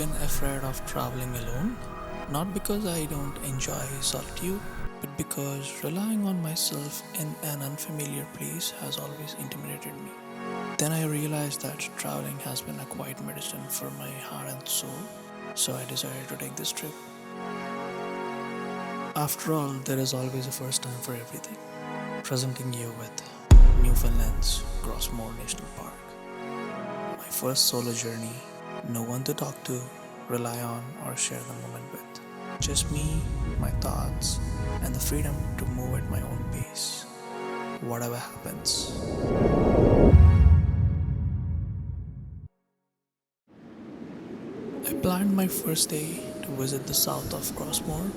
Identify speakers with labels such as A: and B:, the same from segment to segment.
A: been afraid of traveling alone, not because I don't enjoy solitude, but because relying on myself in an unfamiliar place has always intimidated me. Then I realized that traveling has been a quiet medicine for my heart and soul, so I decided to take this trip. After all, there is always a first time for everything. Presenting you with Newfoundland's Gros Morne National Park. My first solo journey, no one to talk to, rely on, or share the moment with. Just me, my thoughts, and the freedom to move at my own pace. Whatever happens. I planned my first day to visit the south of Gros Morne,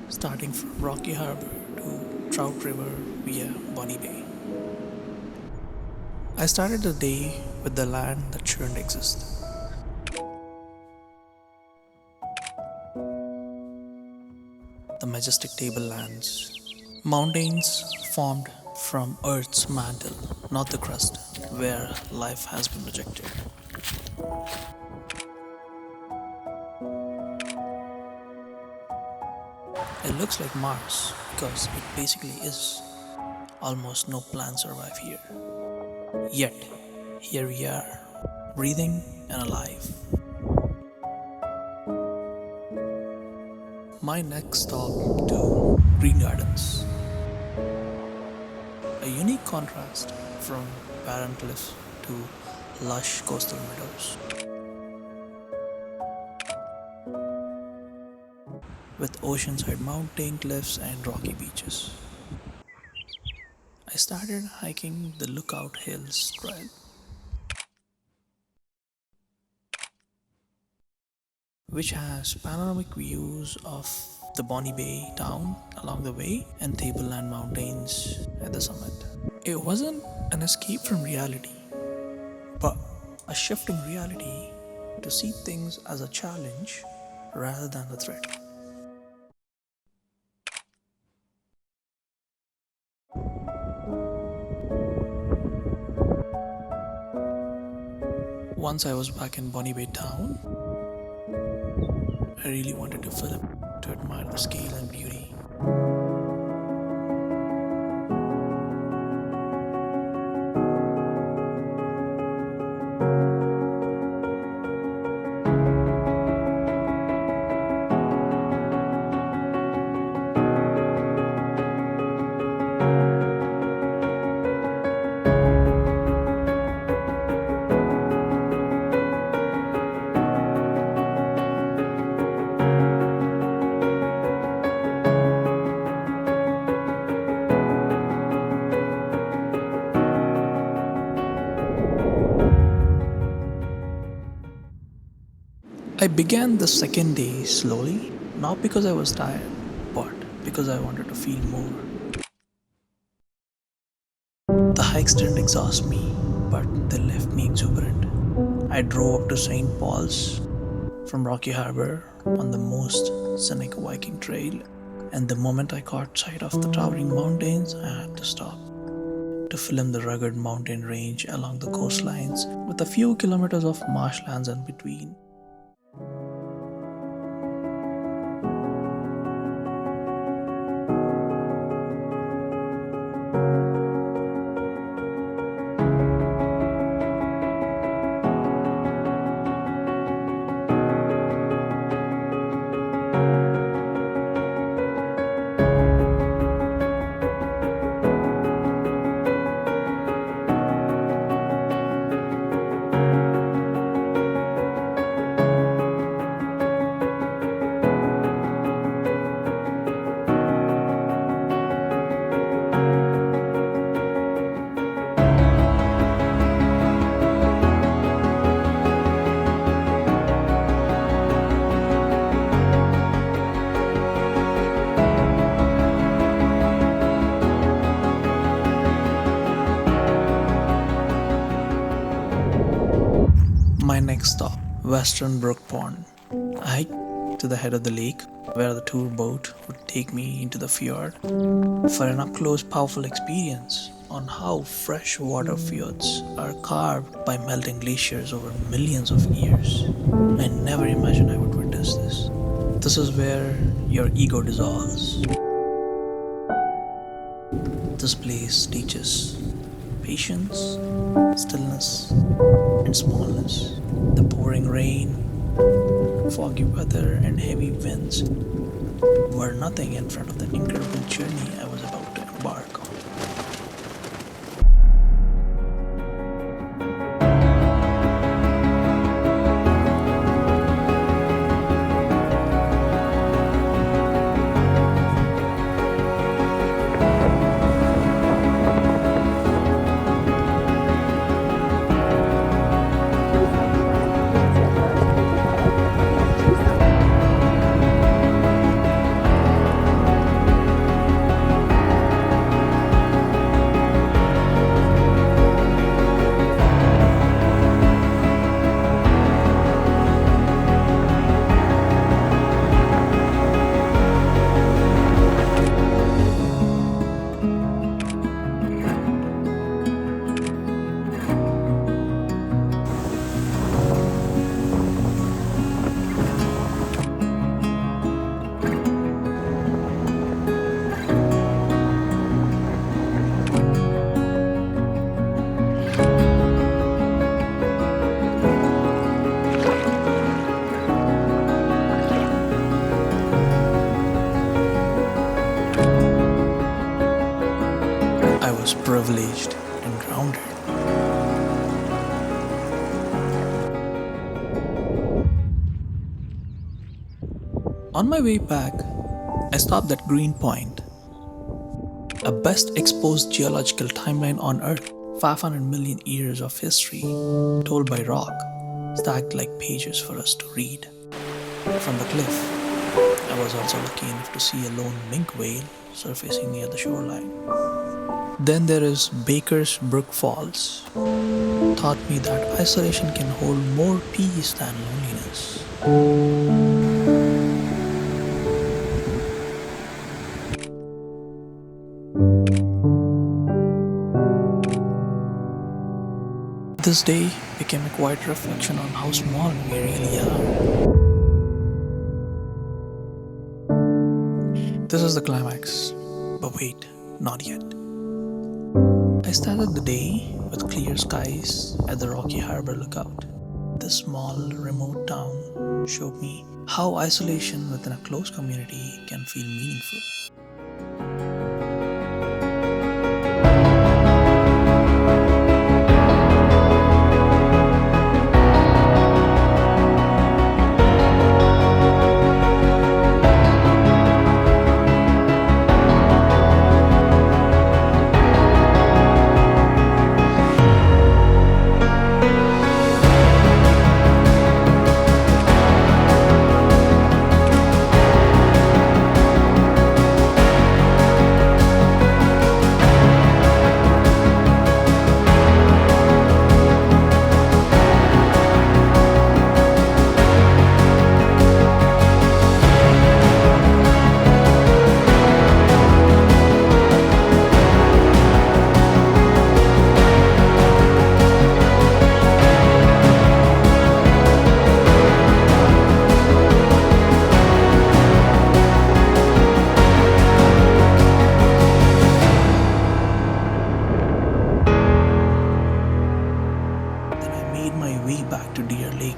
A: starting from Rocky Harbour to Trout River via Bonny Bay. I started the day with the land that shouldn't exist. The majestic tablelands, mountains formed from Earth's mantle, not the crust, where life has been rejected. It looks like Mars because it basically is. Almost no plants survive here. Yet, here we are, breathing and alive. My next stop to Green Gardens. A unique contrast from barren cliffs to lush coastal meadows. With oceanside mountain cliffs and rocky beaches. I started hiking the Lookout Hills trail, which has panoramic views of the Bonny Bay town along the way and Tableland Mountains at the summit. It wasn't an escape from reality, but a shift in reality to see things as a challenge rather than a threat. Once I was back in Bonny Bay town, I really wanted to film to admire the scale and beauty. I began the second day slowly, not because I was tired, but because I wanted to feel more. The hikes didn't exhaust me, but they left me exuberant. I drove up to St. Paul's from Rocky Harbour on the most scenic Viking trail, and the moment I caught sight of the towering mountains, I had to stop to film the rugged mountain range along the coastlines with a few kilometers of marshlands in between. My next stop, Western Brook Pond. I hiked to the head of the lake, where the tour boat would take me into the fjord for an up-close, powerful experience on how freshwater fjords are carved by melting glaciers over millions of years. I never imagined I would witness this. This is where your ego dissolves. This place teaches patience, stillness, and smallness. The pouring rain, foggy weather, and heavy winds were nothing in front of the incredible journey I was about to embark on. I was privileged and grounded. On my way back, I stopped at Green Point, a best exposed geological timeline on Earth. 500 million years of history told by rock, stacked like pages for us to read. From the cliff, I was also lucky enough to see a lone minke whale surfacing near the shoreline. Then there is Baker's Brook Falls. Taught me that isolation can hold more peace than loneliness. This day became a quiet reflection on how small we really are. This is the climax, but wait, not yet. I started the day with clear skies at the Rocky Harbor lookout. This small, remote town showed me how isolation within a close community can feel meaningful.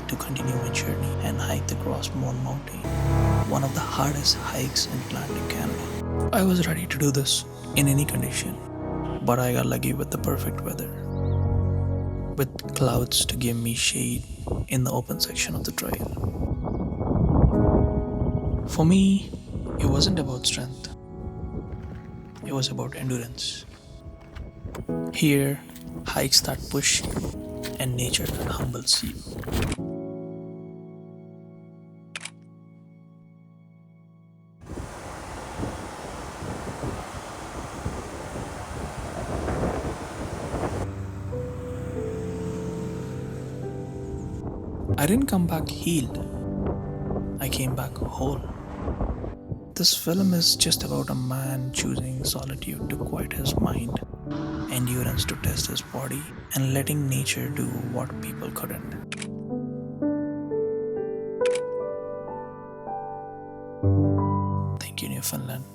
A: To continue my journey and hike the Gros Morne Mountain, one of the hardest hikes in Atlantic Canada. I was ready to do this in any condition, but I got lucky with the perfect weather, with clouds to give me shade in the open section of the trail. For me, it wasn't about strength, it was about endurance. Here, hikes that push you and nature that humbles you. I didn't come back healed. I came back whole. This film is just about a man choosing solitude to quiet his mind, endurance to test his body, and letting nature do what people couldn't. Thank you, Newfoundland.